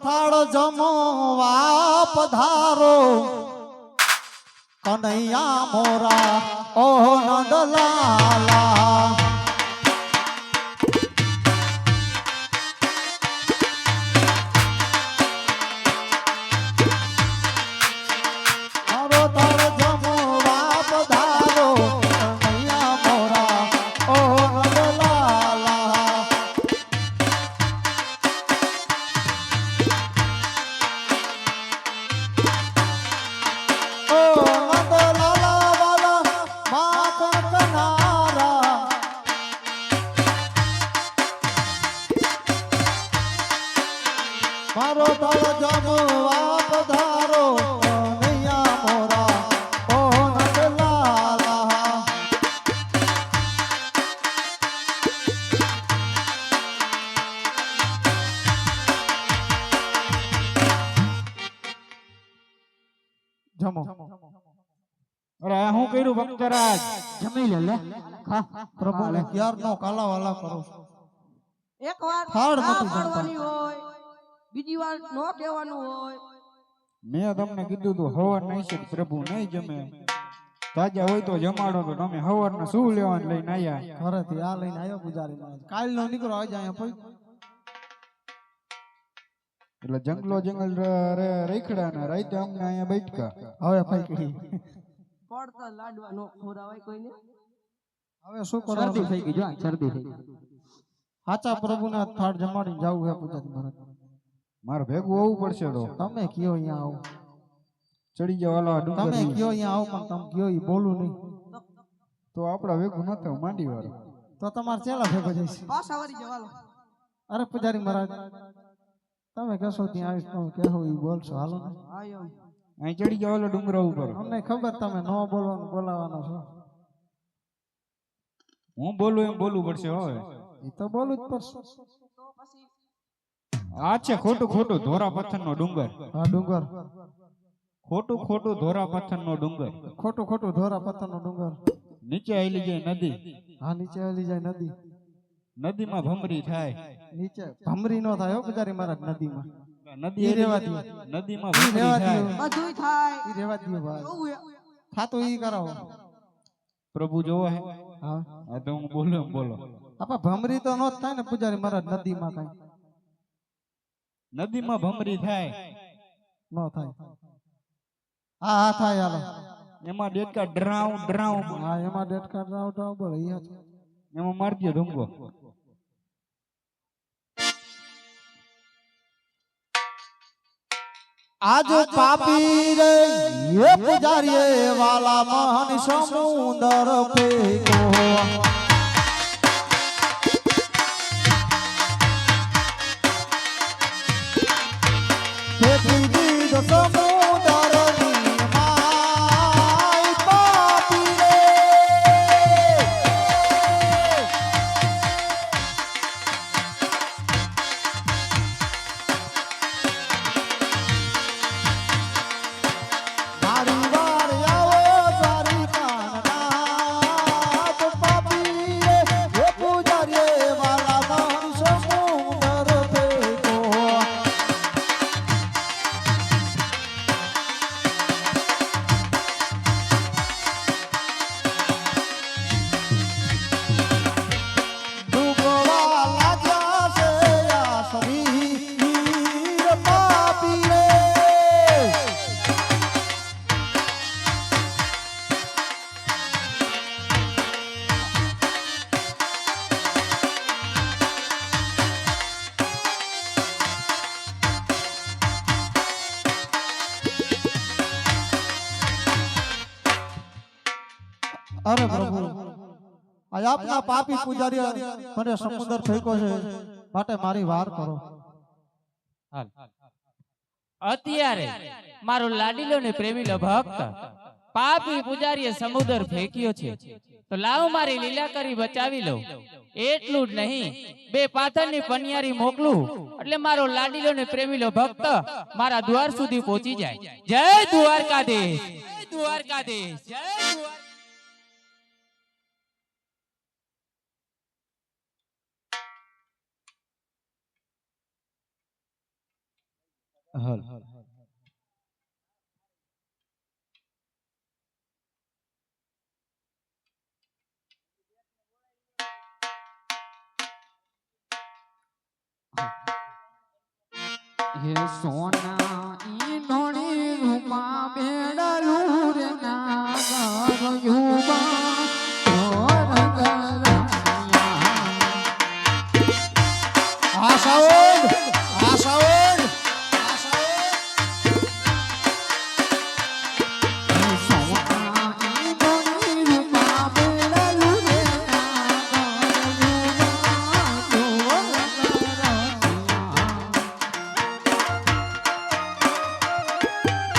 થાળ જમવા પધારો કનૈયા મોરા ઓહ નંદલાલા મારો થાળ જમવા પધારો કનૈયા મોરા ઓહ નંદલાલા મારો તળ જમવા પધારો કનૈયા મોરા ઓ નંદલાલા જમો અરે આ હું કર્યું ભક્તરાજ જમી લે લે ખા પ્રભુને ક્યારનો કાલાવાલા કરો એક વાર થાળ ના નથી પાડવાની હોય બીજી વાર નો કહેવાનું હોય મેં તમને કીધું તું હવર નહીં છે પ્રભુ નહીં જમે તાજા હોય તો જમાડો તો તમે હવર ને શું લેવાનું લઈને આયા ઘરેથી આ લઈને આવ્યો પૂજારી મહારાજ કાલ નો નીકળો આજે અહીંયા પઈ એટલે જંગલો જંગલ રેખડા ને રાતે અમને અહીંયા બેઠકા હવે પૈકી પડતા લાડવા નો ખોરાવાય કોઈને હવે શું કરો શરદી થઈ ગઈ જો શરદી થઈ ગઈ સાચા પ્રભુને થાળ જમાડીને જાવું હે પૂજારી મહારાજ મારે ભેગું આવવું પડશે તો તમે કયો અહીંયા આવો ચડી જાવ વાલા ડુંગર તમે કયો અહીંયા આવો પણ તમે કયો ઈ બોલું નહીં તો આપડા ભેગું ન થયું માંડી વાળું તો તમારે ચેલા ભેગો જઈશ પાછા વળી જવાલો અરે પૂજારી મહારાજ તમે કહેશો ત્યાં આવીશ તો કહેવો ઈ બોલશો હાલો ને આયો અહીં ચડી જાવ વાલા ડુંગરા ઉપર અમને ખબર તમે ન બોલવાનું બોલાવાના છો હું બોલું એમ બોલવું પડશે હવે એ તો બોલું જ પડશે તો પછી આ છે ખોટું ખોટું ધોરા પથ્થર નો ડુંગર હા ડુંગર ખોટું ખોટું ધોરા પથ્થર નો ડુંગર ખોટું ખોટું ધોરા પથ્થરનો ડુંગર નીચે આવેલી જાય નદી હા નીચે આવેલી જાય નદી નદીમાં ભમરી થાય નીચે ભમરી નો થાય હો પૂજારી મહારાજ નદીમાં નદી ઈ રેવા દ્યો. નદીમાં ઈ ભમરી રેવા થાય દ્યો. બધુંય થાય ઈ રેવા દ્યો ભાઈ જોવું હે. થાતું ઈ કરાવો પ્રભુ જોવો હે હા આ તો હું બોલું એમ બોલો આપા ભમરી તો નો જ થાય ને પૂજારી મહારાજ નદીમાં કઈ નદીમાં ભમરી થાય નો થાય હા હા થાય હાલો એમાં ડેટકા ડરાવ ડરાવ હા એમાં ડેટ કાર્ડ રાવ બોલે ઈ હાચું. એમાં મારજો ધમકો આજો પાપી રે એ પૂજારી વાલા મહન સમુંદર ફેકો ફેંકી દીધો સમુંદરની માય પાપી રે મારી વાર આવો તારી કાનના પાપી રે એ પૂજારી વાલા મહન સમુંદર ફેકો ડૂબવા લાગ્યા છે આ શરીર પાપી રે અરે પ્રભુ આજ આપના પાપી પૂજારી મને સમુદ્ર ફેંકો છે માટે મારી વાર કરો અત્યારે મારો લાડીલો ને પ્રેમીલો ભક્ત પાપી પૂજારીએ સમુદ્ર ફેંક્યો છે તો લાવ મારી લીલા કરી બચાવી લો એટલું જ નહીં બે પાથરની પનિયારી મોકલું એટલે મારો લાડીલો ને પ્રેમીલો ભક્ત મારા દ્વાર સુધી પહોંચી જાય જય દ્વારકાધીશ જય દ્વારકાધીશ જય દ્વારકા હાલ હે સોના ઈ ધોણી રૂપા બેડાલું રે નાગર યુવા આ સાઉન્ડ આ સાઉન્ડ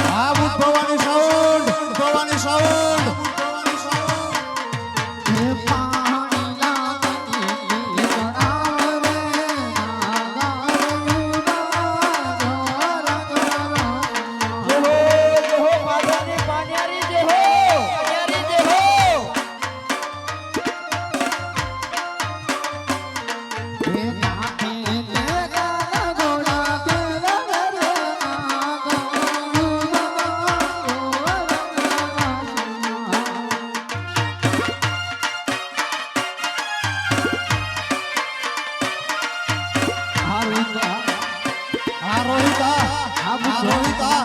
આ ભવાની સાઉન્ડ ભવાની સાઉન્ડ આ રોહિતા આ રોહિતા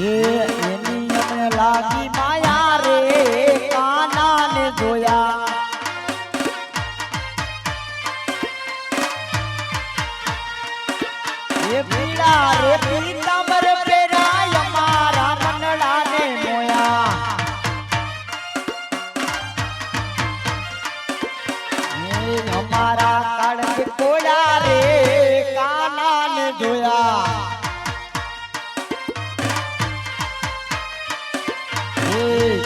એની અમને લાગી માયા રે કાના ને જોયા એ પીડા રે પીતાંબર પેરાય અમારા મનડા ને મોયા એ અમારા કાળ કોળા રે કાના ને જોયા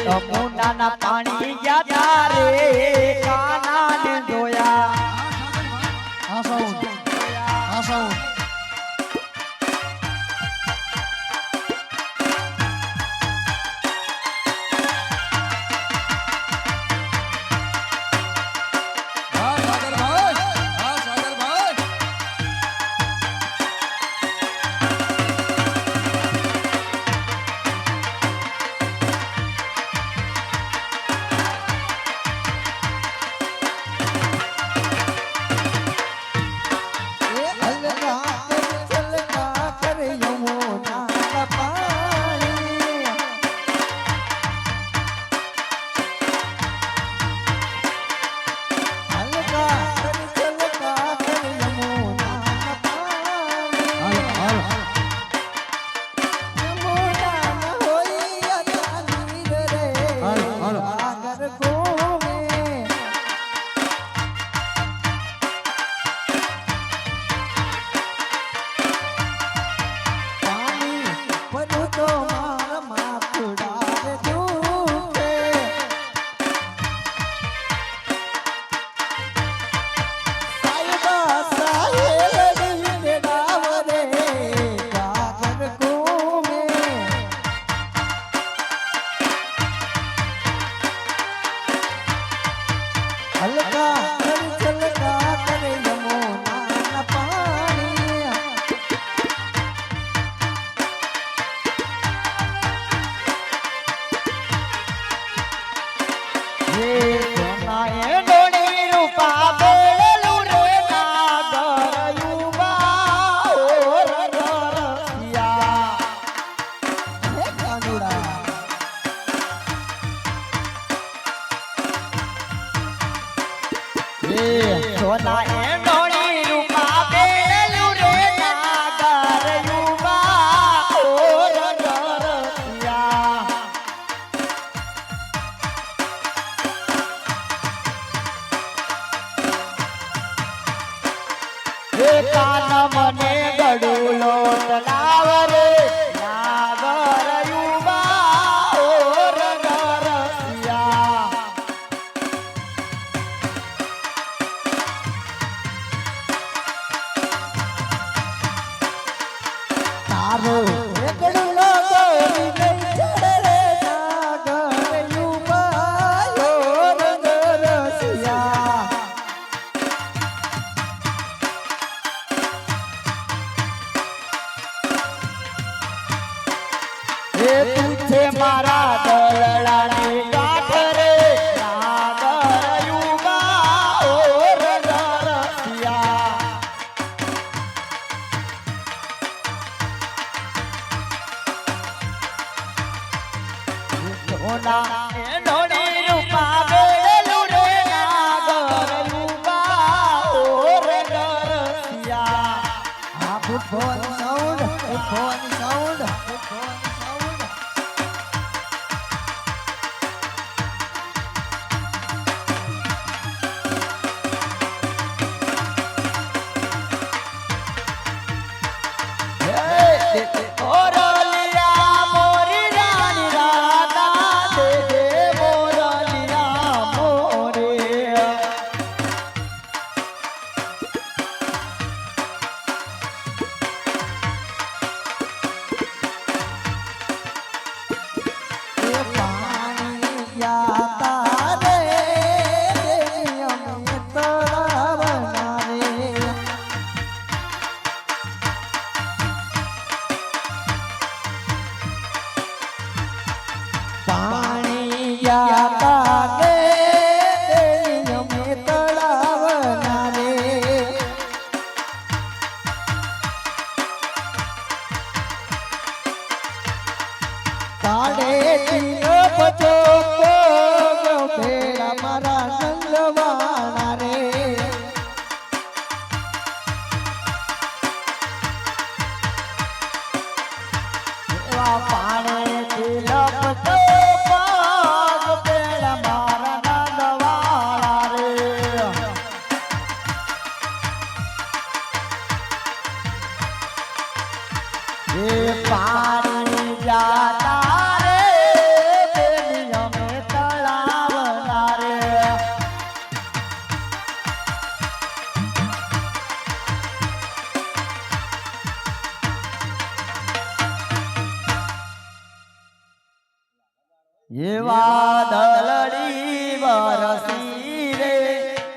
યમુનાના પાણી ગયા રે કાના ને જોયા આ સાઉન્ડ આ સાઉન્ડ અલગા કાન મને ગડુલો તલાવ રે નાગર યુવા ઓર નરસિયા તારો એકડુલો ગોરી નહીં ચડે રે નાગર યુવાયો રંગરસિયા. એ તું છે મારા દલડાની ગાંઠ રે નાગર યુવા ઓર નરસિયા સોના એ નોડી રૂપા બેડલું રે નાગર યુવા ઓર નરસિયા આ football sound football sound football sound. મોરલિયા મોરી રાની રાધા દે દે મોરલિયા મોરે એ પાણી ગયા રે દેવી અમે તળાવના રે. પાણી ગયા રે દેવી અમે તળાવના રે. કાઢે તીનો પચો કોગ ભેડા મારા નંદવાણા રે. એવા પાણીથી લપતો પગ પેલા મારા નંદવાળા રે એ પાણી જાતા રે દેવી અમે તળાવના રે એવા દલડી વરસી રે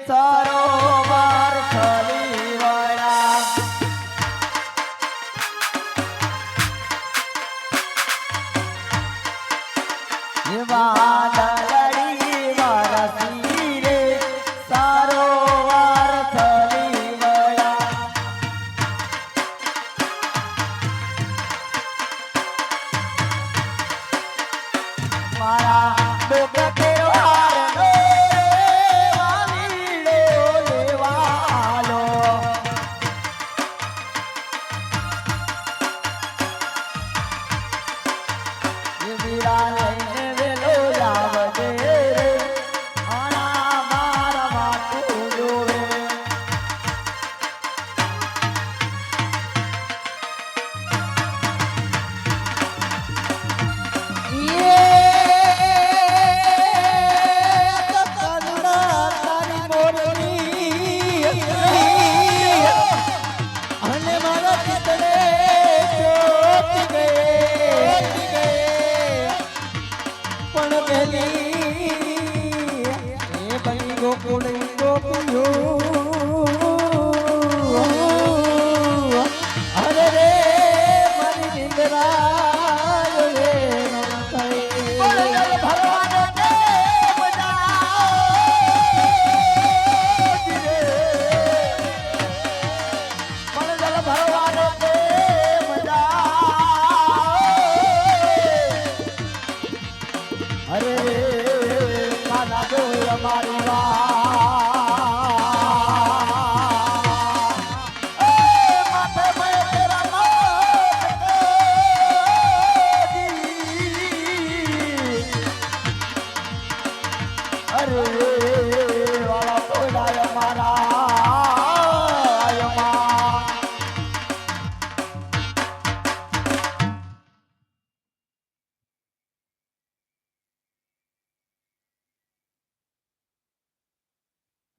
સરોવર ખલી વળા એવા દલડી વરસી રે સરોવર ખલી વળા મારા ડોક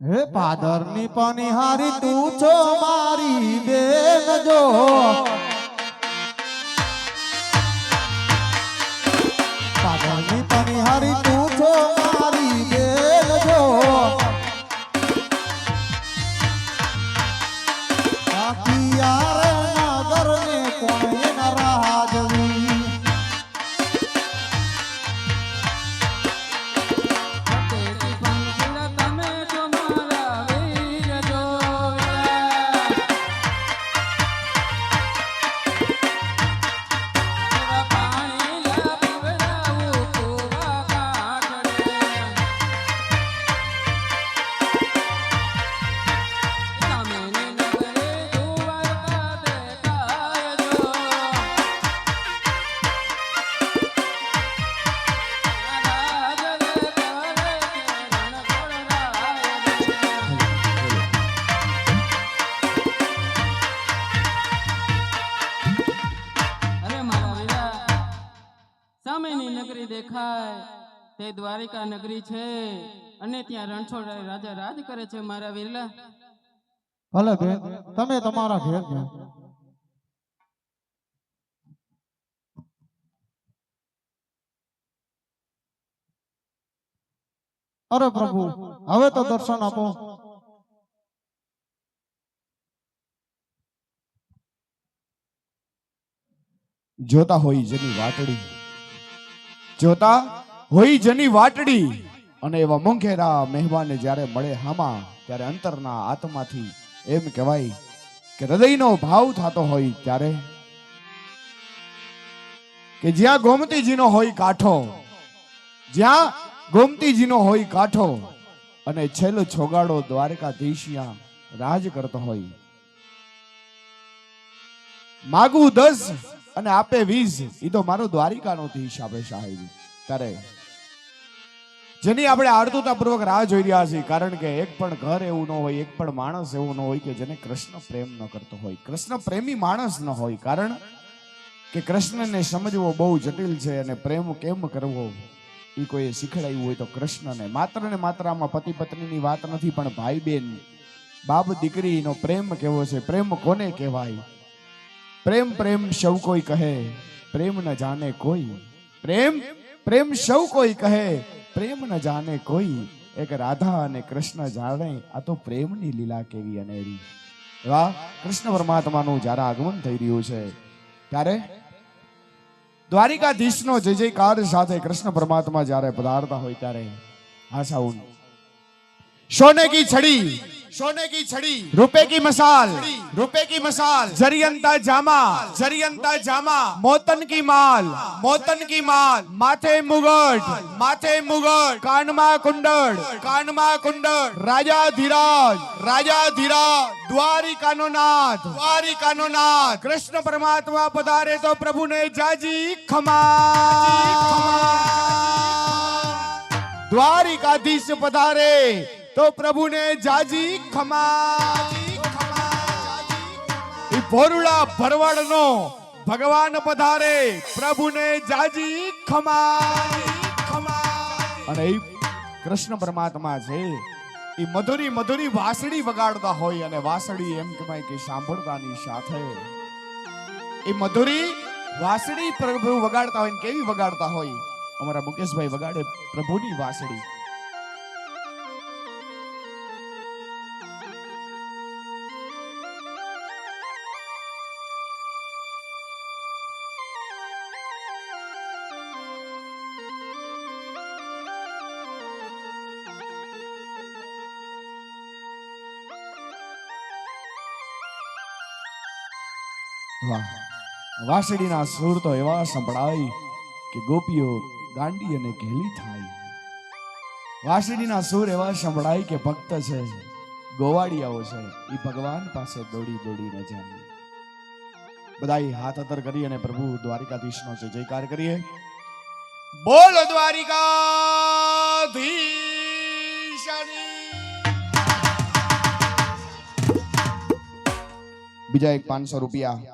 હે પાદરની પનિહારી તું છો મારી બેન જો પાદરની પનિહારી તું છો મારી બેન જો કાકિયા રે નગર ને કોણે ન રાજવી સામેની નગરી દેખાય તે દ્વારિકા નગરી છે અને ત્યાં રણછોડ રાજા રાજ કરે છે મારા વીરલા. ભલે બેન તમે તમારા ઘેર જાઓ. અરે પ્રભુ હવે તો દર્શન આપો. જોતા હોય જેની વાટડી, જોતા હોય જેની વાટડી, અને એવા મોંઘેરા મહેમાને જ્યારે મળે હામાં ત્યારે અંતરના આત્માથી એમ કહેવાય કે હૃદયનો ભાવ થતો હોય ત્યારે કે જ્યાં ગોમતીજીનો હોય કાંઠો, જ્યાં ગોમતીજીનો હોય કાંઠો અને છેલ્લો છોગાડો દ્વારકાધીશિયા રાજ કરતો હોય. માગું 10 અને આપે 20, એ તો મારો દ્વારિકાનો ધીશ આપે સાહેબ. ત્યારે જેની આપણે આર્તુતા પૂર્વક રાહ જોઈ રહ્યા છીએ, કારણ કે એક પણ ઘર એવું ન હોય, એક પણ માણસ એવું ન હોય કે જેને કૃષ્ણ પ્રેમ ન કરતો હોય, કૃષ્ણ પ્રેમી માણસ ન હોય. કારણ કે કૃષ્ણને સમજવો બહુ જટિલ છે અને પ્રેમ કેમ કરવો એ કોઈ શીખડાયું હોય તો કૃષ્ણને. માત્ર ને માત્ર આમાં પતિ પત્નીની વાત નથી, પણ ભાઈ બેન, બાપ દીકરીનો પ્રેમ કેવો છે, પ્રેમ કોને કહેવાય? પ્રેમ પ્રેમ સૌ કોઈ કહે, પ્રેમ ન જાણે કોઈ. પ્રેમ પ્રેમ સૌ કોઈ કહે, પ્રેમ ન જાણે કોઈ. એક રાધા અને કૃષ્ણ જાણે આ તો પ્રેમની લીલા કેવી અનેરી. વાહ, કૃષ્ણ પરમાત્માનું જ્યારે આગમન થઈ રહ્યું છે ત્યારે દ્વારિકાધીશનો જય જયકાર સાથે કૃષ્ણ પરમાત્મા જ્યારે પધારતા હોય ત્યારે આ સાઉન્ડ. सोने की छड़ी, सोने की छड़ी, रुपए की मसाल, रुपए की मसाल, जरियंता जामा, जरियंता जामा, मोतन की माल, मोतन की माल, माथे मुगट, माथे मुगट, कानमा कुंडल, कानमा कुंडल, राजा धीराज, राजा धीराज, द्वारिकानो नाथ, द्वारिकानो नाथ. कृष्ण परमात्मा पधारे तो प्रभु ने जाजी खमा. द्वारिकाधीश पधारे तो प्रभु ने जाजी खमा. भोरुड़ा भरवाड़ नो भगवान पधारे प्रभु ने जाजी खमा. અને કૃષ્ણ પરમાત્મા છે એ મધુરી મધુરી વાસળી વગાડતા હોય અને વાસળી એમ કહેવાય કે સાંભળતાની સાથે એ મધુરી વાસળી પ્રભુ વગાડતા હોય. કેવી વગાડતા હોય? અમારા મુકેશભાઈ વગાડે પ્રભુની વાસળી. વાહ, વાસળીના સુર તો એવા સંભળાય કે ગોપીઓ ગાંડી અને ઘેલી થાય. વાસળીના સુર એવા સંભળાય કે ભક્ત છે, ગોવાળિયાઓ છે, એ ભગવાન પાસે દોડી દોડીને જાય. બધાય હાથ અતર કરી અને પ્રભુ દ્વારિકાધીશનો જય જયકાર કરીએ. બોલ દ્વારિકાધીશની. બીજા એક 500 રૂપિયા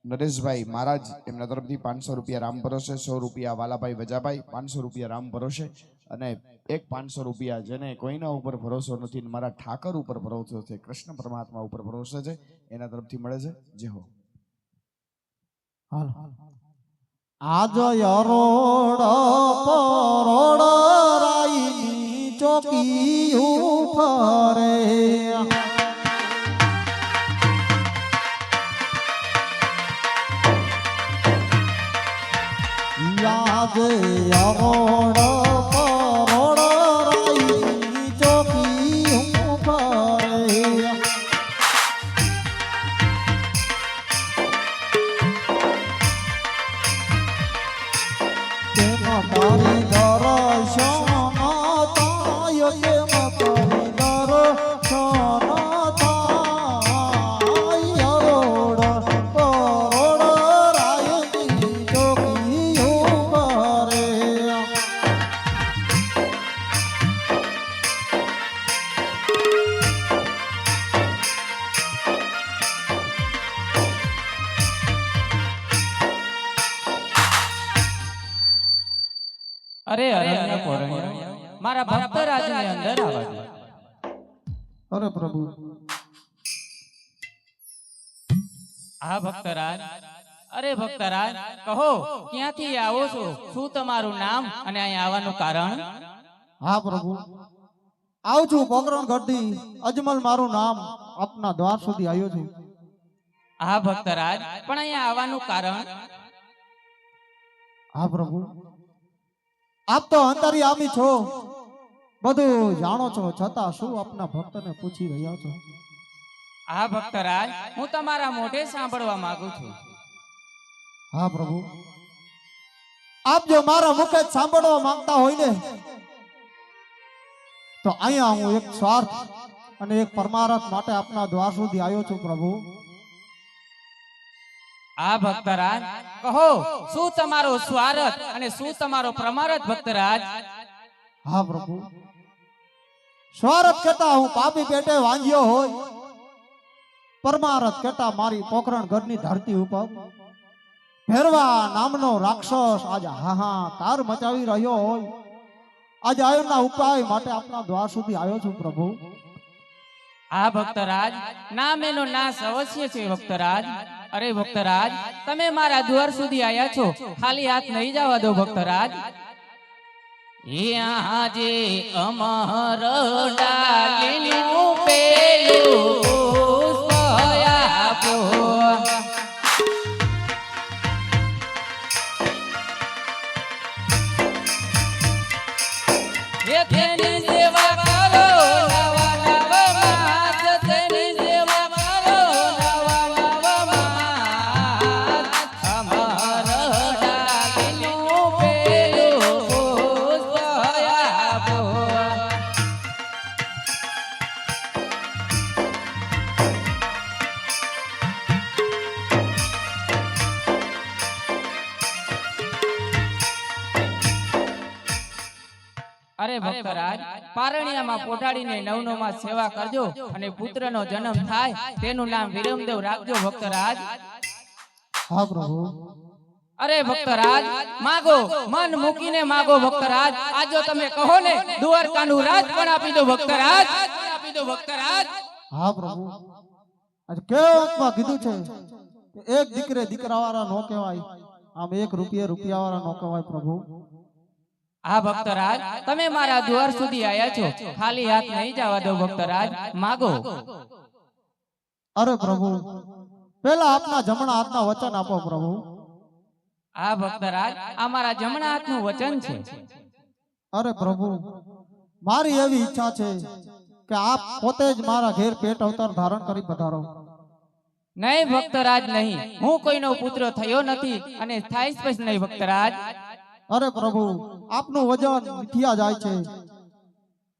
નરેશભાઈ મહારાજ એમના તરફથી 500 રૂપિયા રામ ભરોસે, 100 રૂપિયા વાલાભાઈ વજાભાઈ, 500 રૂપિયા રામ ભરોસે અને એક 500 રૂપિયા જેને કોઈના ઉપર ભરોસો નથી ને મારા ઠાકર ઉપર ભરોસો છે, કૃષ્ણ પરમાત્મા ઉપર ભરોસો છે, એના તરફથી મળે છે. જે હો હાલ આજ અરોડ પરોડ રાઈની ચોકી ઉફરે યાદ અરોડ પરોડ રાઈની ચોકી ઉફરે તારી દર્શન થાય કેમ તારી દર્શન થાય અરોડ પરોડ રાયની ચોકી ઉભરે અરે અરણ્ય પોરણ્ય, મારા ભક્ત રાજની અંદર આવવા દો. અરે પ્રભુ હા ભક્તરાજ, અરે ભક્તરાજ, કહો ક્યાંથી આવો છો, શું તમારું નામ અને અહીં આવવાનું કારણ? હા પ્રભુ આવું છું પોકરણ ગઢથી અજમલ મારું નામ આપના દ્વાર સુધી આવ્યો છું. હા ભક્તરાજ, પણ અહીંયા આવવાનું કારણ? હા પ્રભુ આપ તો અંતર્યામી છો, બધું જાણો છો, છતાં શું આપના ભક્તને પૂછી રહ્યા છો? હા ભક્તરાજ, હું તમારા મોઢે સાંભળવા માંગુ છું. હા પ્રભુ આપ જો મારા મુખે જ સાંભળવા માંગતા હોય ને તો અહીંયા હું એક સ્વાર્થ અને એક પરમારથ માટે આપના દ્વાર સુધી આવ્યો છું પ્રભુ. આ ભક્તરાજ, કહો શું તમારો સ્વાર્થ અને શું તમારો પ્રમારથ ભક્તરાજ? હા પ્રભુ સ્વાર્થ કેતા હું પાપી પેટે વાંજ્યો હોય, પરમારથ કેતા મારી પોખરણ ઘરની ધરતી ઉપર ભેરવા નામનો રાક્ષસ આજ હાહાકાર મચાવી રહ્યો હોય, આજે આયોના ઉપાય માટે આપના દ્વાર સુધી આવ્યો છું પ્રભુ. આ ભક્તરાજ, નામ એનો નાશ અવશ્ય છે ભક્તરાજ. અરે ભક્તરાજ, તમે મારા દ્વાર સુધી આવ્યા છો, ખાલી હાથ નહીં જવા દો ભક્તરાજ. એ આજે અમર ડાલીનું પેલું પુષ્પ આપો. એ તેની સેવા કરો નવા નવા માસ, તેની સેવા કરો નવા નવા માસ. અમર ડાલીનું પેલું પુષ્પ આપો. અરે ભક્તરાજ, પારણિયામાં પોઢાડીને નવનોમાં સેવા કરજો અને પુત્રનો જન્મ થાય તેનું નામ વિરમદેવ રાખજો ભક્તરાજ. હા પ્રભુ અરે ભક્તરાજ, માગો, મન મૂકીને માગો ભક્તરાજ. આજો તમે કહો ને દ્વારકાનું રાજ પણ આપી દો ભક્તરાજ, આપી દો ભક્તરાજ. હા પ્રભુ આજે કેવતમાં કીધું છે કે એક દીકરે દીકરાવાળા નો કહેવાય, આમ એક રૂપિયા વાળા નો કહેવાય પ્રભુ. હા ભક્તરાજ, તમે મારા દ્વાર સુધી આવ્યા છો, ખાલી હાથ નહીં જવા દો ભક્તરાજ, માગો. અરે પ્રભુ પેલા આપના જમણા હાથના વચન આપો પ્રભુ. હા ભક્તરાજ, આ મારા જમણા હાથનું વચન છે. અરે પ્રભુ મારી એવી ઈચ્છા છે કે આપ પોતે જ મારા ઘેર પેટ અવતાર ધારણ કરી પધારો. નહીં ભક્તરાજ નહીં, હું કોઈનો પુત્ર થયો નથી અને થાય સ્પષ્ટ નહીં ભક્તરાજ. અરે પ્રભુ આપનું વજન મિથ્યા જાય છે.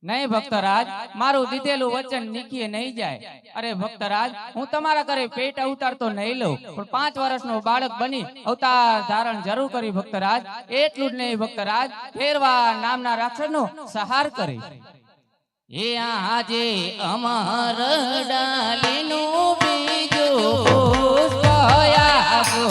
નહીં ભક્તરાજ, મારું દીધેલું વચન નીકળે નહીં જાય. અરે ભક્તરાજ, હું તમારા ઘરે પેટ અવતાર તો નહીં લઉં, પણ 5 વર્ષનો બાળક બની અવતાર ધારણ જરૂર કરી ભક્તરાજ. એટલું જ નહીં ભક્તરાજ, ફેરવા નામના રાક્ષસનો સંહાર કરી. એ આજે અમર ડાલીનું બીજું પુષ્પ આપો.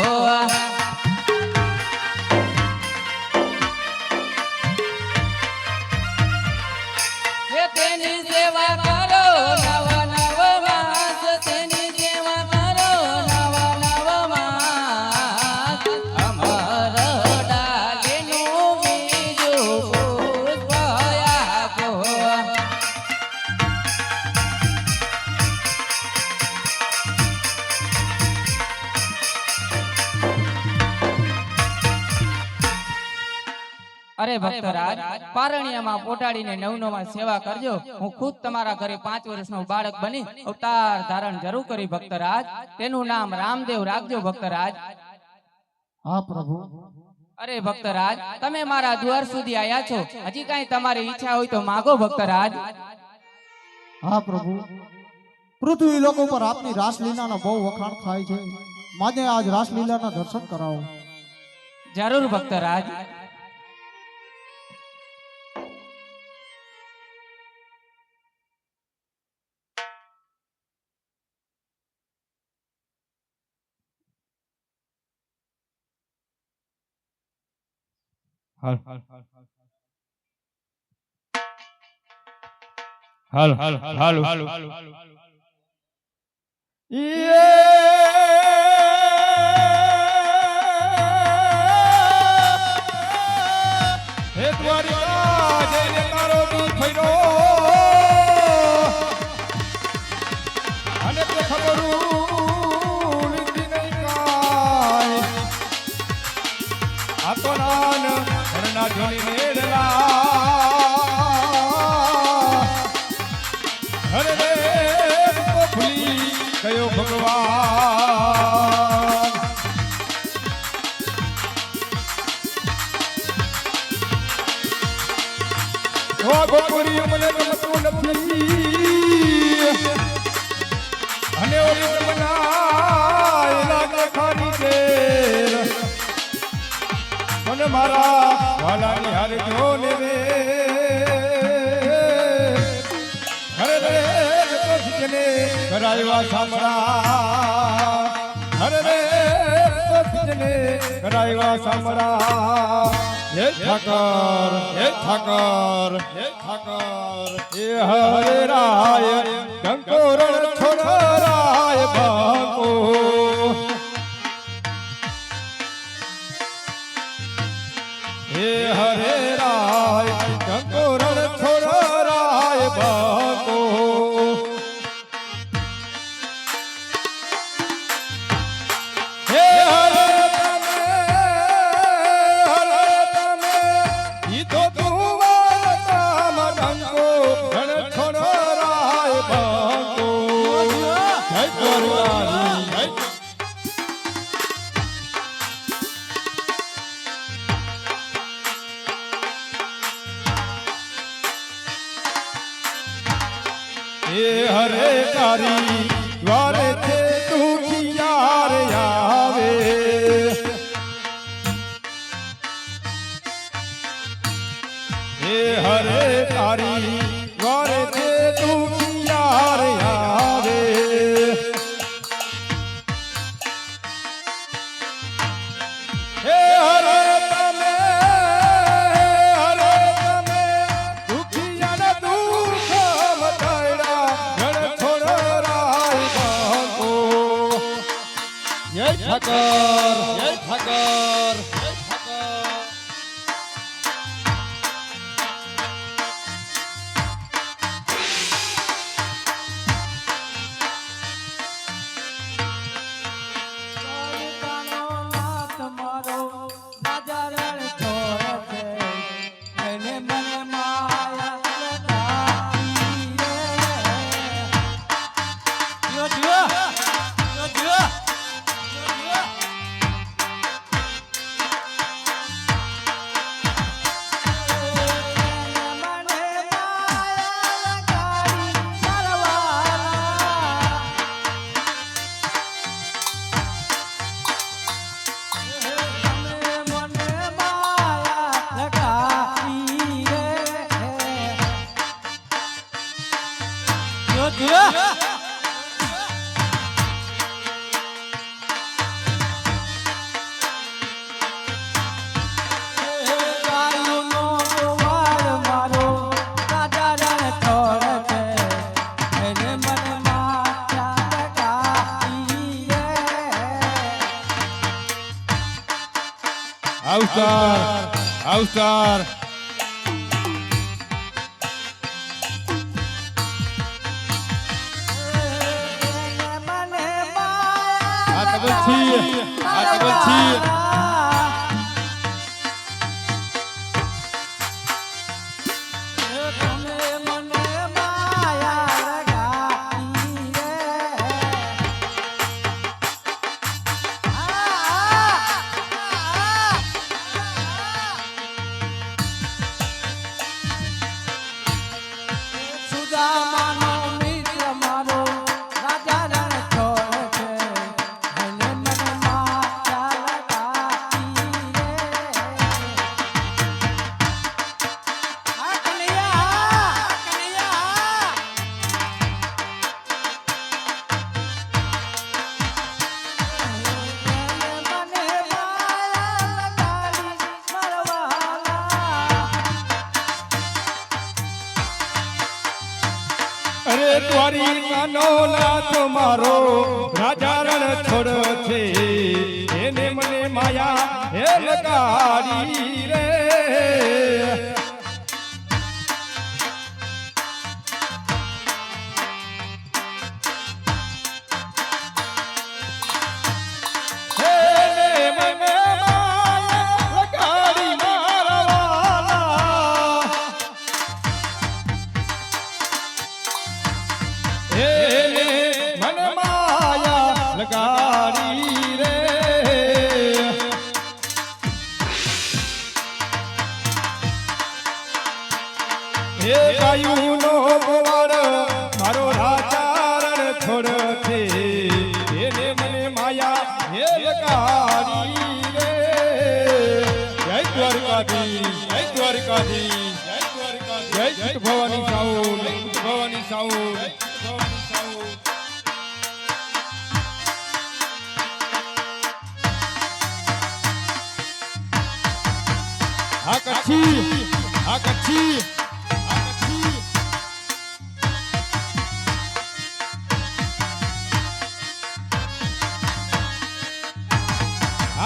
અરે ભક્તરાજ, પારણિયામાં પોટાડીને નવનોમાં સેવા કરજો. હું ખુદ તમારા ઘરે 5 વર્ષનો બાળક બની અવતાર ધારણ જરૂર કરી ભક્તરાજ. તેનું નામ રામદેવ રાખજો ભક્તરાજ. હા પ્રભુ. અરે ભક્તરાજ, તમે મારા દ્વાર સુધી આયા છો. હજી કાંઈ તમારી ઈચ્છા હોય તો માગો ભક્તરાજ. હા પ્રભુ, પૃથ્વી લોક ઉપર આપની રાસલીલાના બહુ વખાણ થાય છે. મને આજ રાસલીલાના દર્શન કરાવો. જરૂર ભક્તરાજ. હાલ હાલ હાલ હાલ હે દ્વારિકા જઈને તારો દૂધ ફર્યો અને તે ખબરું લીધી નહીં કાય આ તો નાન ઘરના જોની મેળલા હરે રે તો ભૂલી ગયો ભગવાન ઓ ગોપુરી મને ગમતું નથી અને ઓલી તમના લાગે ખાની છે મને મારા વાલાની હારે જો ને રે હરે રે તો સિજને કરાયવા સામરા હરે રે તો સિજને કરાયવા સામરા હે ઠાકર હે ઠાકર હે ઠાકર હે હરે રાય કંકોરણ છોડરાય બાપો હે હરે રાય કંકોરણ છોડરાય બાપો હે હરે તમે ઈ તો તું વાતામ ડંકો રણ છોડરાય બાપો જય દ્વારકાની જય હે હરે તારી દ્વારે છે દુખિયાર આવે હે હરે તારી દ્વારે છે દુખિયાર આવે હે હરે તમે દુખિયાના દુઃખ મટાડ્યા જળ છોડરાય બાપો જય ઠાકર જય ઠાકર જય ઠાકર અવતાર અવતાર દ્વારિકાનો નાથ મારો રાજા રણ છોડ છે એને મને માયા હે લગાડી રે ગાયુનો ગોવાળ મારો રાજા છોડ છે એને મને માયા હે લગાડી રે જય દ્વારકાધીશ જય દ્વારકાધીશ જય દ્વારકાધીશ જય ભવાની સાઉ ભવાની સાઉ ભવાની સાઉ આ કચ્છી આ કચ્છી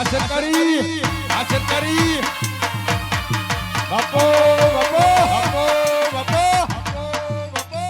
આસર કરી બાપો બાપો બાપો બાપો બાપો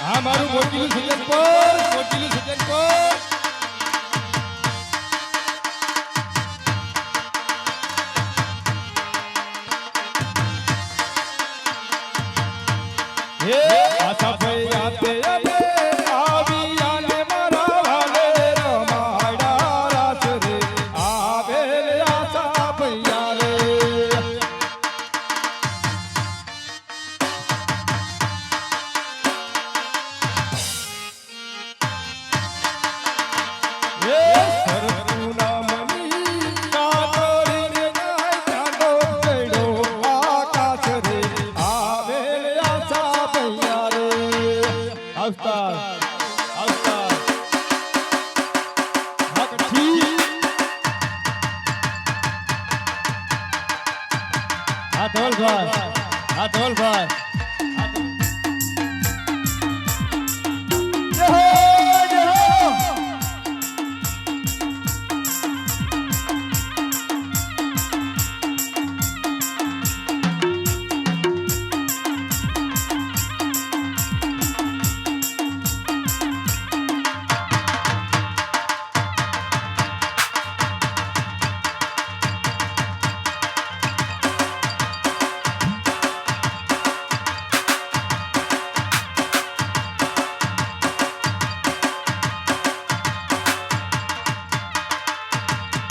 આ મારું મોટીનું સિજનપુર હે આછા ભાઈ આતે આતે આવી આને મારા વાલે રમાડા રાસ રે આવે આછા ભૈયા રે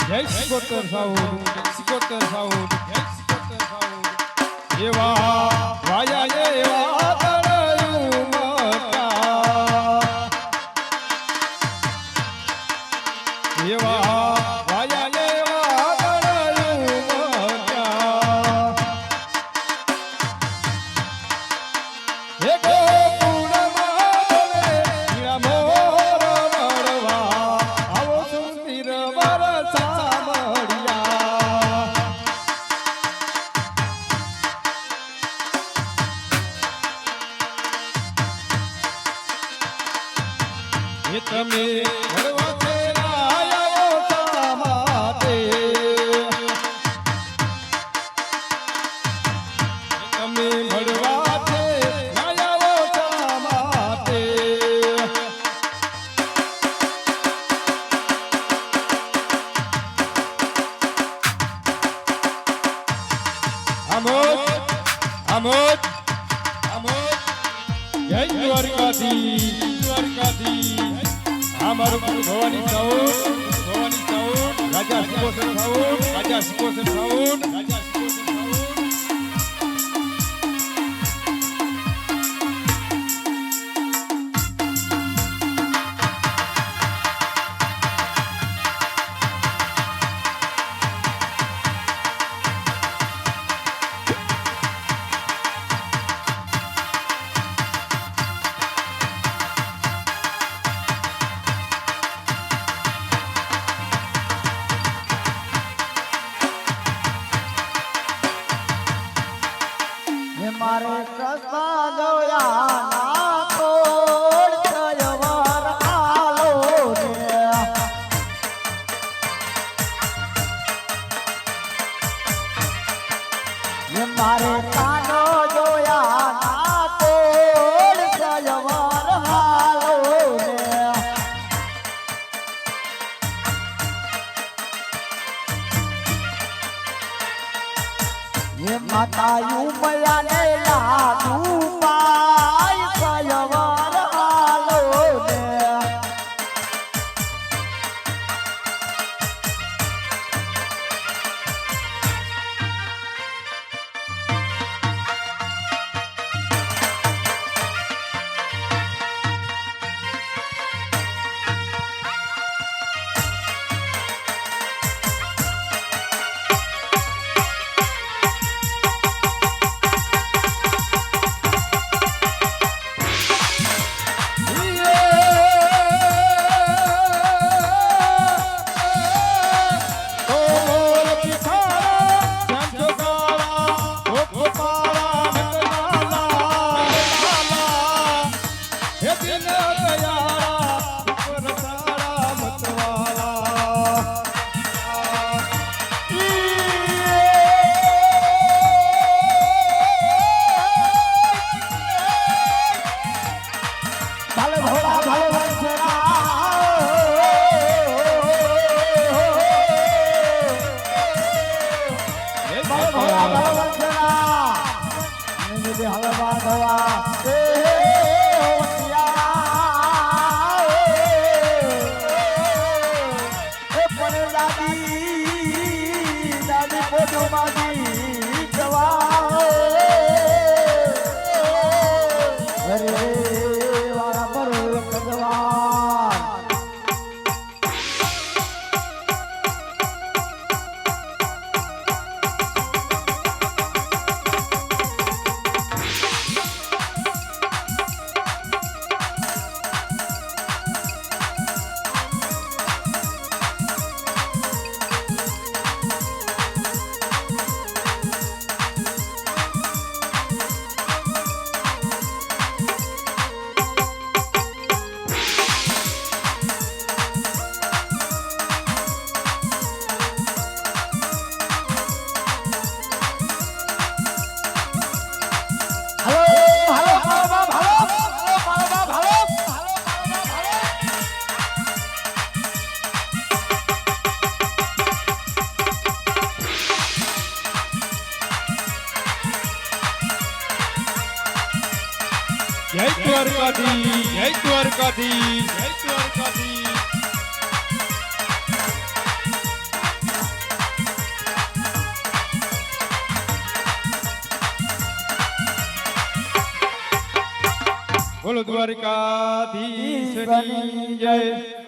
જય સિકોતર સાઉન્ડ સિકોતર સાઉન્ડ જય સિકોતર સાઉન્ડ એવા વાયા એવા તળયું મતા એવા વાયા એવા તળયું મતા હે ગોકુળમાં બોલે હીરા મોર વળવા આવો સુંદર વરસા તમે ભરવા તેરા આયો શા માટે તમે ભરવા તે આયો શા માટે જય દ્વારકાધીશ દ્વારકાધીશ આ મારું ભવાની સાઉન્ડ રાજા સિંહોસન સાઉન્ડ રાજા સિંહોસન સાઉન્ડ રાજા સિંહોસન સાઉન્ડ મારે કૃષ્ણ જોયા ના કોડ જયવર આલો ને મારે કાનો જોયા ના કોડ જયવર આલો ને માતા યુમયા ને લાડુ પાય સયવર આલો ને જય દ્વારકાધીશ જય દ્વારકાધીશ જય દ્વારકાધીશ બોલો દ્વારકાધીશની જય